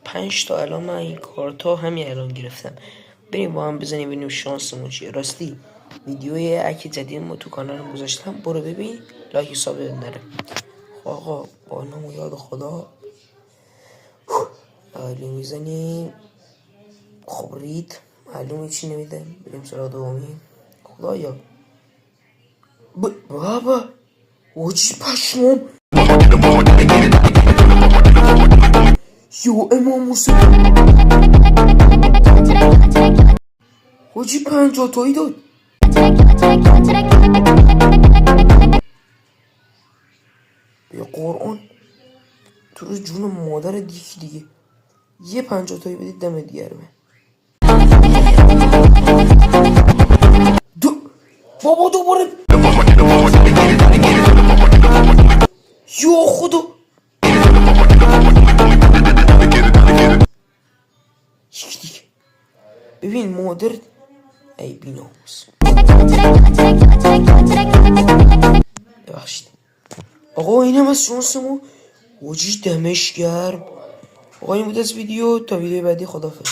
5 تا الان من این کارتا همین الان گرفتم. بریم با هم بزنیم ببینیم شانسمون چیه. راستی ویدیوی اگه جدید ما تو کانالم گذاشتم برو ببین، لایک حساب نره. آقا با نام و یاد خدا علی میزنیم. خب رید معلومه چی نمیده. بریم سراغ دومی. خدایا بابا اوجی پشمام. یو امام موسی حاجی 50 تایی داد. به قرآن تو رو جون مادر دیگه یه 50 تایی بدید دم گرمه. بابا دوباره یا خدا یک دیگه. ببین مادر ای بیناموس. ببخشید آقا اینم از شانسمو. حاجی دمش گرم. آقا این بود از ویدیو. تا ویدیو بعدی خدافظ.